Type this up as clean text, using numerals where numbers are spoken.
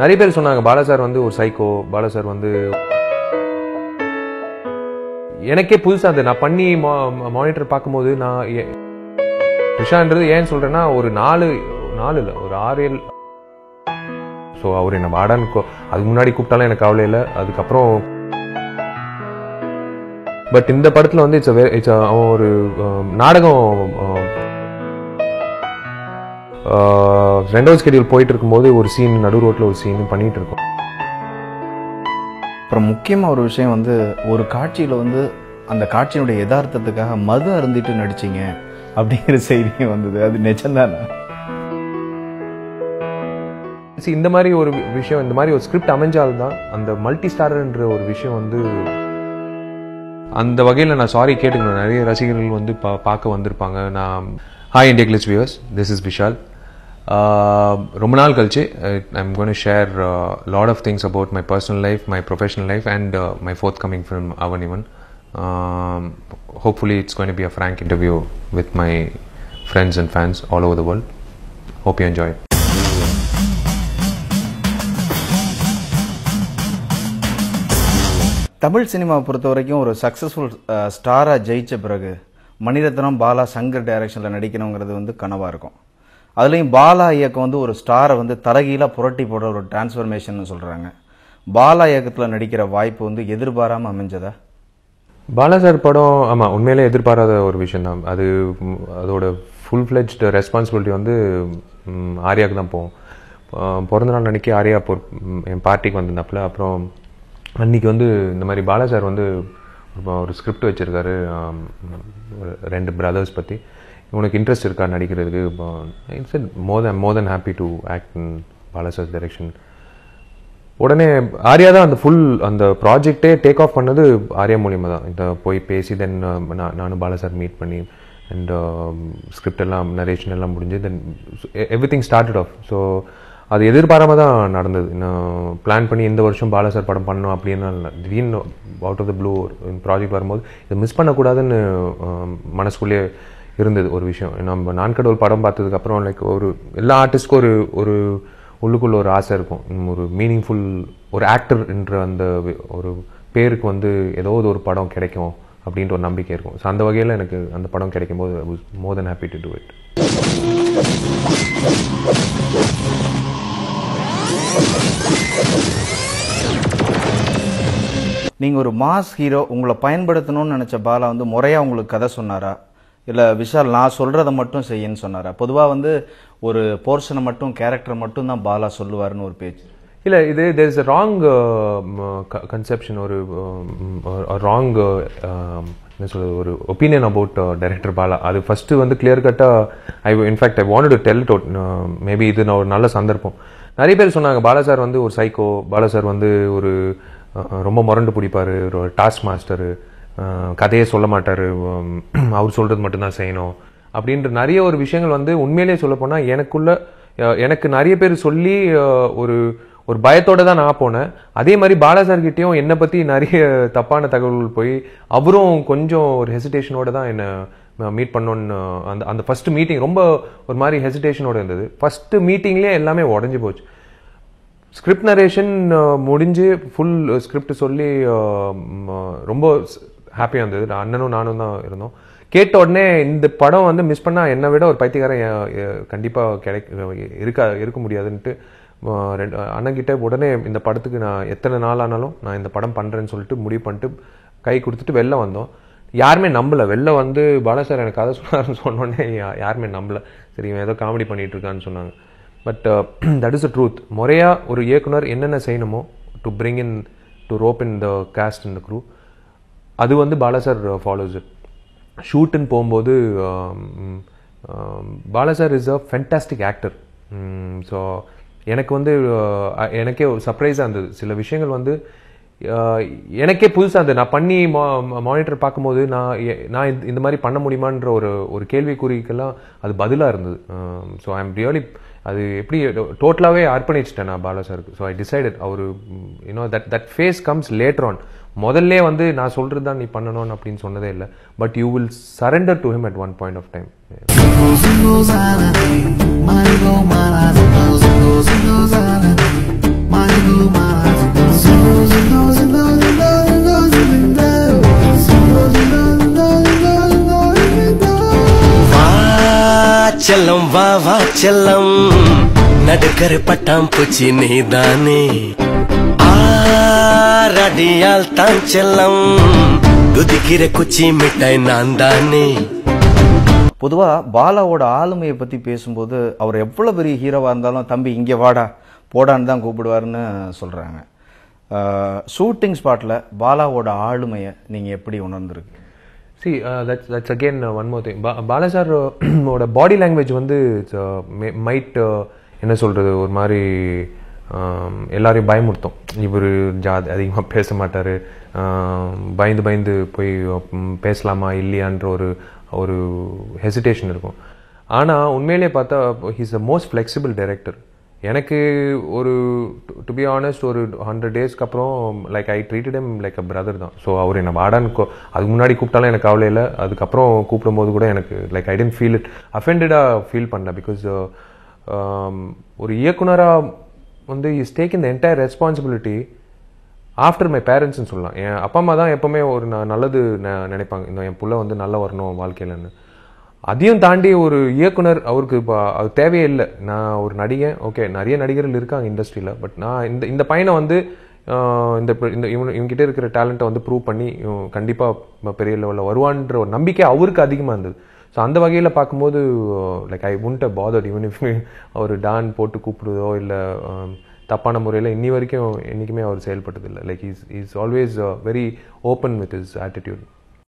நிறைய பேர் சொன்னாங்க பாலா சார் வந்து ஒரு சைக்கோ, பாலா சார் வந்து எனக்கே புதுசா அது நான் பண்ணி மானிட்டர் பார்க்கும்போது நான் விஷான்றது ஏன் சொல்றேன்னா ஒரு 4 இல்லை ஒரு 6-7. ஸோ அவர் என்ன வாடான்னு அதுக்கு முன்னாடி கூப்பிட்டாலும் எனக்கு கவலை இல்லை. அதுக்கப்புறம் பட் இந்த படத்துல வந்து இட்ஸ் ஒரு நாடகம் 2வது ஸ்கெடியூல் போயிட்டு இருக்கும்போது ஒரு சீன் நடு ரோட்ல ஒரு சீன் பண்ணிட்டு இருக்கோம். அப்புறம் முக்கியமாக ஒரு விஷயம் வந்து ஒரு காட்சியில் வந்து அந்த காட்சியினுடைய யதார்த்தத்துக்காக மது அருந்திட்டு நடிச்சிங்க அப்படிங்கிற செய்தியும் வந்தது. அது நிஜம்தானே? இந்த மாதிரி ஒரு விஷயம், இந்த மாதிரி ஒரு ஸ்கிரிப்ட் அமைஞ்சால்தான் அந்த மல்டி ஸ்டாரர்ன்ற ஒரு விஷயம் வந்து அந்த வகையில் நான் சாரி கேட்டுக்கணும். நிறைய ரசிகர்கள் வந்து பார்க்க வந்திருப்பாங்க. நான் hi India glitz viewers, this is Vishal. ரொம்ப நாள் கழிச்சு I'm going to share a lot of things about my personal life, my professional life and my forthcoming film Avanivan. Hopefully it's going to be a frank interview with my friends and fans all over the world. Hope you enjoy it. Tamil சினிமாவை பொறுத்த வரைக்கும் ஒரு successful ஸ்டாராக ஜெயித்த பிறகு மணிரத்னம், பாலா, சங்கர் டைரக்ஷனில் நடிக்கணுங்கிறது வந்து கனவாக இருக்கும். அதுலேயும் பாலா இயக்கம் வந்து ஒரு ஸ்டாரை வந்து தலைகீழாக புரட்டி போடுற ஒரு டிரான்ஸ்ஃபர்மேஷன் சொல்கிறாங்க. பாலா இயக்கத்தில் நடிக்கிற வாய்ப்பு வந்து எதிர்பாராமல் அமைஞ்சதா? பாலா சார் படம் ஆமாம் உண்மையிலே எதிர்பாராத ஒரு விஷயம் தான். அதோட ஃபுல் ஃப்ளெஜ்டு ரெஸ்பான்சிபிலிட்டி வந்து ஆர்யாவுக்கு தான் போகும். பிறந்த நாள் அன்றைக்கி ஆர்யா என் பார்ட்டிக்கு வந்திருந்தாப்புல. அப்புறம் அன்றைக்கி வந்து இந்த மாதிரி பாலா சார் வந்து ஒரு ஸ்கிரிப்ட் வச்சுருக்காரு 2 பிரதர்ஸ் பற்றி. உனக்கு இன்ட்ரெஸ்ட் இருக்கா நடிக்கிறதுக்கு? It's more then happy to act in Bala sir direction. உடனே ஆர்யா தான் அந்த ப்ராஜெக்டே டேக் ஆஃப் பண்ணது ஆர்யா மூலியமாக தான். இந்த போய் பேசி தென் நானும் பாலா சார் மீட் பண்ணி அண்ட் ஸ்கிரிப்ட் எல்லாம் நரேஷன் எல்லாம் முடிஞ்சு தென் எவ்ரிதிங் ஸ்டார்டட் ஆஃப். ஸோ அது எதிர்பாராமல் தான் நடந்தது. நான் பிளான் பண்ணி இந்த வருஷம் பாலா சார் படம் பண்ணணும் அப்படின்னு திடீர்னு out of the blue project வரும்போது இதை மிஸ் பண்ணக்கூடாதுன்னு மனசுக்குள்ளேயே இருந்தது ஒரு விஷயம். நம்ம நான்கடவுள் படம் பார்த்ததுக்கப்புறம் லைக் எல்லா ஆர்டிஸ்ட்க்கும் ஒரு உள்ளுக்குள்ள ஒரு ஆசை இருக்கும். ஒரு மீனிங்ஃபுல் ஒரு ஆக்டர் என்ற அந்த ஒரு பேருக்கு வந்து ஏதோ ஒரு படம் கிடைக்கும் அப்படின்ற ஒரு நம்பிக்கை இருக்கும். ஸோ அந்த வகையில் எனக்கு அந்த படம் கிடைக்கும் போது I was more then happy to do it. நீங்கள் ஒரு மாஸ் ஹீரோ, உங்களை பயன்படுத்தணும்னு நினச்ச பாலா வந்து முறையாக உங்களுக்கு கதை சொன்னாரா, இல்லை விஷால் நான் சொல்கிறத மட்டும் செய்யன்னு சொன்னாரா? பொதுவாக வந்து ஒரு போர்ஷனை மட்டும் கேரக்டர் மட்டும் தான் பாலா சொல்லுவார்னு ஒரு பேச்சு. இல்லை, இது there is a wrong conception, ஒரு ராங் என்ன சொல்றது, ஒரு ஒப்பீனியன் அபவுட் டைரக்டர் பாலா. அது ஃபஸ்ட்டு வந்து கிளியர் கட்டாக in fact I wanted to tell it out. Maybe இது நான் ஒரு நல்ல சந்தர்ப்பம். நிறைய பேர் சொன்னாங்க பாலா சார் வந்து ஒரு சைக்கோ, பாலா சார் வந்து ஒரு ரொம்ப முரண்டு பிடிப்பார், ஒரு டாஸ்க் மாஸ்டரு, கதையே சொல்ல மாட்டார், அவர் சொல்கிறது மட்டும்தான் செய்யணும் அப்படின்ற நிறைய ஒரு விஷயங்கள் வந்து உண்மையிலேயே சொல்லப்போனால் எனக்கு நிறைய பேர் சொல்லி ஒரு பயத்தோடு தான் நான் போனேன். அதே மாதிரி பாலா சார்கிட்டையும் என்னை பற்றி நிறைய தப்பான தகவல்கள் போய் அவரும் கொஞ்சம் ஒரு ஹெசிடேஷனோடு தான் என்னை மீட் பண்ணோன்னு அந்த ஃபஸ்ட்டு மீட்டிங் ரொம்ப ஒரு மாதிரி ஹெசிடேஷனோடு இருந்தது. ஃபஸ்ட்டு மீட்டிங்லேயே எல்லாமே உடஞ்சி போச்சு. ஸ்கிரிப்ட் நரேஷன் முடிஞ்சு ஃபுல் ஸ்கிரிப்ட் சொல்லி ரொம்ப ஹாப்பியாக இருந்தது. அண்ணனும் நானும் தான் இருந்தோம். கேட்ட உடனே இந்த படம் வந்து மிஸ் பண்ணால் என்னை விட ஒரு பைத்தியக்காரன் கண்டிப்பாக இருக்க முடியாதுன்ட்டு அண்ணன்கிட்ட உடனே இந்த படத்துக்கு நான் எத்தனை நாள் ஆனாலும் நான் இந்த படம் பண்ணுறேன்னு சொல்லிட்டு முடிவு பண்ணிட்டு கை கொடுத்துட்டு வெளில வந்தோம். யாருமே நம்பலை. வெளில வந்து பாலா சார் எனக்கு கதை சொன்னார்னு சொன்னோடனே யாருமே நம்பலை. சரி இவன் ஏதோ காமெடி பண்ணிகிட்டு இருக்கான்னு சொன்னாங்க. But that is the truth. முறையாக ஒரு இயக்குனர் என்னென்ன செய்யணுமோ to bring in to rope in the cast in the crew, அது வந்து பாலா சார் ஃபாலோஸ் இட். ஷூட்டுன்னு போகும்போது Bala sir is a fantastic actor. So எனக்கு வந்து எனக்கே ஒரு சர்ப்ரைஸாக இருந்தது. சில விஷயங்கள் வந்து எனக்கே புதுசாக இருந்தது. நான் பண்ணி மானிட்டர் பார்க்கும்போது நான் இந்த மாதிரி பண்ண முடியுமான்ற ஒரு கேள்விக்குறிக்கெல்லாம் அது பதிலாக இருந்தது. ஸோ ஐ எம் ரியலி அது எப்படி டோட்டலாகவே அர்ப்பணிச்சிட்டேன் நான் பாலா சாருக்கு. ஸோ ஐ டிசைடட் அவர் that phase comes later on. முதல்ல வந்து நான் சொல்கிறது தான் நீ பண்ணணும் அப்படின்னு சொன்னதே இல்லை. But you will surrender to him at one point of time. வா வா செல்லம் நடுக்கர பட்டாம் பூச்சி நீதானே ஆரடியால் தான் செல்லம் குதிக்கிற குச்சி மிட்டாய் நான் தானே. பொதுவா பாலாவோட ஆளுமையை பத்தி பேசும்போது அவர் எவ்வளவு பெரிய ஹீரோவா இருந்தாலும் தம்பி இங்க வாடா போடான்னு தான் கூப்பிடுவாருன்னு சொல்றாங்க. ஷூட்டிங் ஸ்பாட்ல பாலாவோட ஆளுமையை நீங்க எப்படி உணர்ந்துருக்கு? See, that's again one more thing. Bala sir ஓட பாடி லாங்குவேஜ் வந்து மைட் என்ன சொல்றது ஒரு மாதிரி எல்லாரையும் பயமுறுத்தும். இவர் அதிகமாக பேச மாட்டார், பயந்து பயந்து போய் பேசலாமா இல்லையான்ற ஒரு ஹெசிடேஷன் இருக்கும். ஆனால் உண்மையிலே பார்த்தா he's the most flexible director. எனக்கு ஒரு டு பி ஆனஸ்ட் ஒரு 100 டேஸ்க்கு அப்புறம் like I treated him like a brother தான். ஸோ அவர் என்ன வாடான்னு அதுக்கு முன்னாடி கூப்பிட்டாலும் எனக்கு கவலை இல்லை, அதுக்கப்புறம் கூப்பிடும்போது கூட எனக்கு like I tend feel it அஃபெண்டடாக ஃபீல் பண்ணல. பிகாஸ் ஒரு இயக்குனராக வந்து is taking the entire responsibility after my பேரண்ட்ஸ்ன்னு சொல்லலாம். என் அப்பா அம்மா தான் எப்போவுமே ஒரு நல்லது நினைப்பாங்க, இந்த என் புள்ள வந்து நல்லா வரணும் வாழ்க்கையிலன்னு. அதையும் தாண்டி ஒரு இயக்குனர் அவருக்கு இப்போ அது தேவையே இல்லை. நான் ஒரு நடிகன், ஓகே நிறைய நடிகர்கள் இருக்காங்க இண்டஸ்ட்ரியில், பட் நான் இந்த பையனை வந்து இவங்ககிட்ட இருக்கிற டேலண்ட்டை வந்து ப்ரூவ் பண்ணி கண்டிப்பாக பெரிய லெவலில் வருவான்ற ஒரு நம்பிக்கை அவருக்கு அதிகமாக இருந்தது. ஸோ அந்த வகையில் பார்க்கும்போது like I wouldn't have bothered even if அவர் டான் போட்டு கூப்பிடுதோ இல்லை தப்பான முறையில் இன்னி வரைக்கும் என்றைக்குமே அவர் செயல்பட்டதில்லை. Like is always very open with his attitude.